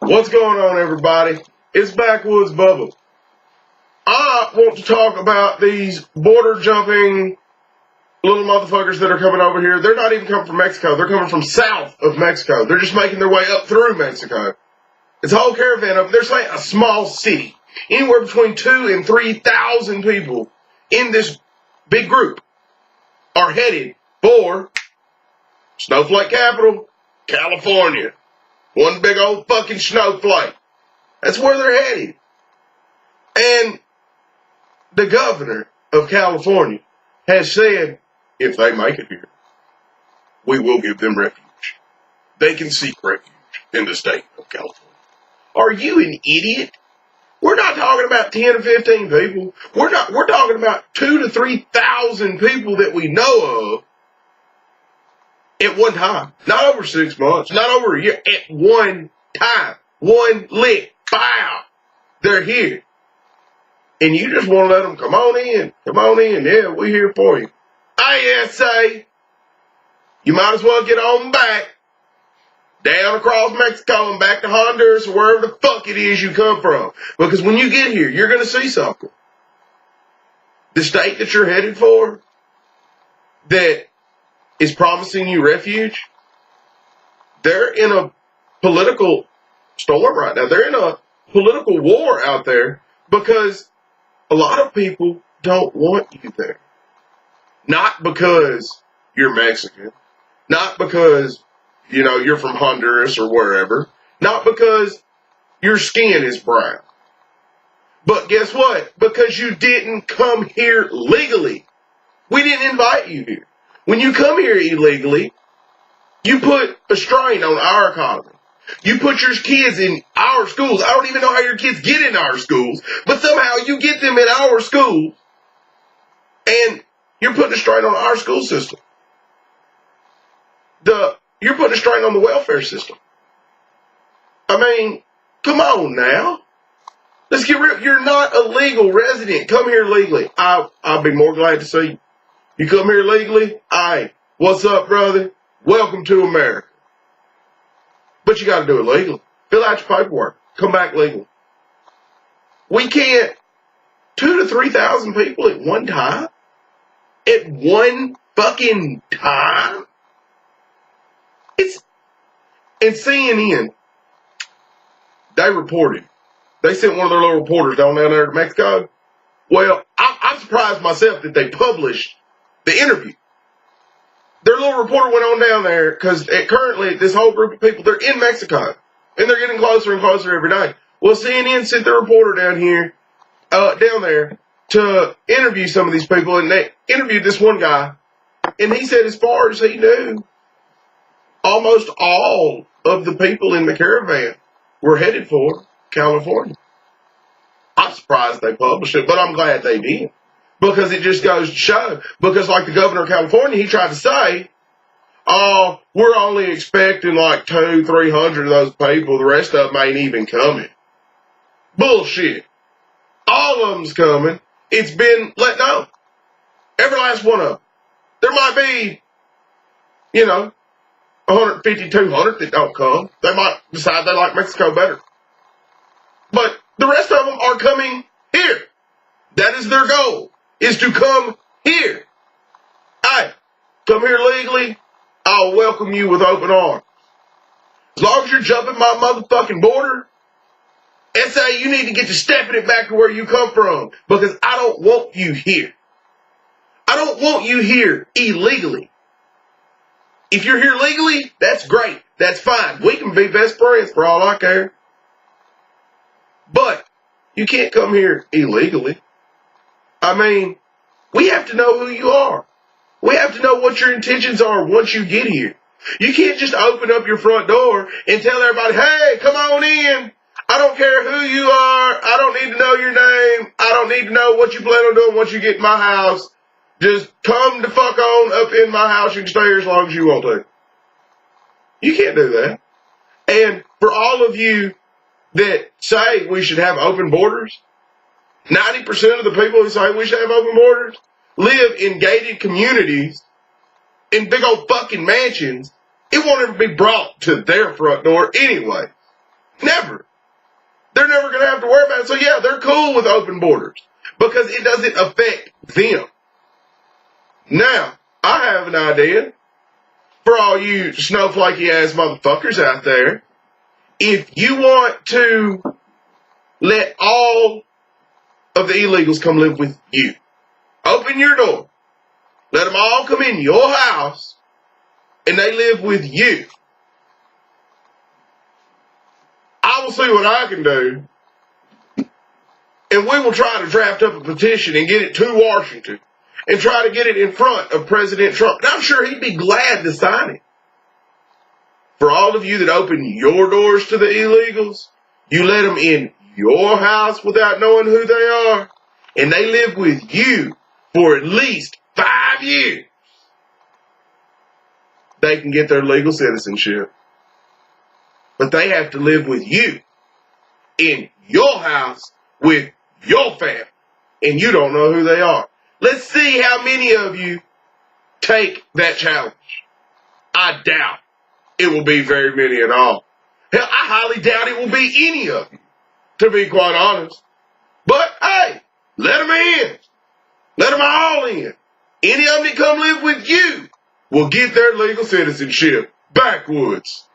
What's going on, everybody? It's Backwoods Bubba. I want to talk about these border jumping little motherfuckers that are coming over here. They're not even coming from Mexico. They're coming from south of Mexico. They're just making their way up through Mexico. It's a whole caravan of them. There's like a small city. Anywhere between 2,000 and 3,000 people in this big group are headed for Snowflake Capital, California. One big old fucking snowflake. That's where they're headed. And the governor of California has said, if they make it here, we will give them refuge. They can seek refuge in the state of California. Are you an idiot? We're not talking about 10 or 15 people. We're talking about 2,000 to 3,000 people that we know of at one time. Not over 6 months, not over a year, at one time. One lick, pow, they're here. And you just want to let them come on in, yeah, we're here for you. ISA, you might as well get on back, down across Mexico and back to Honduras or wherever the fuck it is you come from. Because when you get here, you're going to see something. The state that you're headed for, that is promising you refuge, they're in a political storm right now. They're in a political war out there because a lot of people don't want you there. Not because you're Mexican, not because, you're from Honduras or wherever, not because your skin is brown. But guess what? Because you didn't come here legally. We didn't invite you here. When you come here illegally, you put a strain on our economy. You put your kids in our schools. I don't even know how your kids get in our schools, but somehow you get them in our schools, and you're putting a strain on our school system. You're putting a strain on the welfare system. I mean, come on now. Let's get real. You're not a legal resident. Come here legally. I'll be more glad to see you. You come here legally? Aye. What's up, brother? Welcome to America. But you got to do it legally. Fill out your paperwork. Come back legally. We can't. 2,000 to 3,000 people at one time? At one fucking time? And CNN, they reported. They sent one of their little reporters down there to Mexico. Well, I'm surprised myself that they published the interview. Their little reporter went on down there because currently this whole group of people, they're in Mexico. And they're getting closer and closer every day. Well, CNN sent their reporter down there to interview some of these people. And they interviewed this one guy. And he said as far as he knew, almost all of the people in the caravan were headed for California. I'm surprised they published it, but I'm glad they did. Because it just goes to show. Because like the governor of California, he tried to say, oh, we're only expecting like 200-300 of those people. The rest of them ain't even coming. Bullshit. All of them's coming. It's been let know. Every last one of them. There might be, 150, 200 that don't come. They might decide they like Mexico better. But the rest of them are coming here. That is their goal. Is to come here. Hey, come here legally, I'll welcome you with open arms. As long as you're jumping my motherfucking border, SA, you need to get to stepping it back to where you come from, because I don't want you here. I don't want you here illegally. If you're here legally, that's great. That's fine. We can be best friends for all I care. But you can't come here illegally. I mean, we have to know who you are. We have to know what your intentions are once you get here. You can't just open up your front door and tell everybody, hey, come on in. I don't care who you are. I don't need to know your name. I don't need to know what you plan on doing once you get in my house. Just come the fuck on up in my house. You can stay here as long as you want to. You can't do that. And for all of you that say we should have open borders, 90% of the people who say we should have open borders live in gated communities in big old fucking mansions. It won't ever be brought to their front door anyway. Never. They're never going to have to worry about it. So yeah, they're cool with open borders because it doesn't affect them. Now, I have an idea for all you snowflakey ass motherfuckers out there. If you want to let all of the illegals come live with you, open your door. Let them all come in your house and they live with you. I will see what I can do, and we will try to draft up a petition and get it to Washington and try to get it in front of President Trump. And I'm sure he'd be glad to sign it. For all of you that open your doors to the illegals, you let them in your house without knowing who they are, and they live with you for at least 5 years. They can get their legal citizenship. But they have to live with you in your house with your family. And you don't know who they are. Let's see how many of you take that challenge. I doubt it will be very many at all. Hell, I highly doubt it will be any of you, to be quite honest. But hey, let them in. Let them all in. Any of them that come live with you will get their legal citizenship. Backwoods.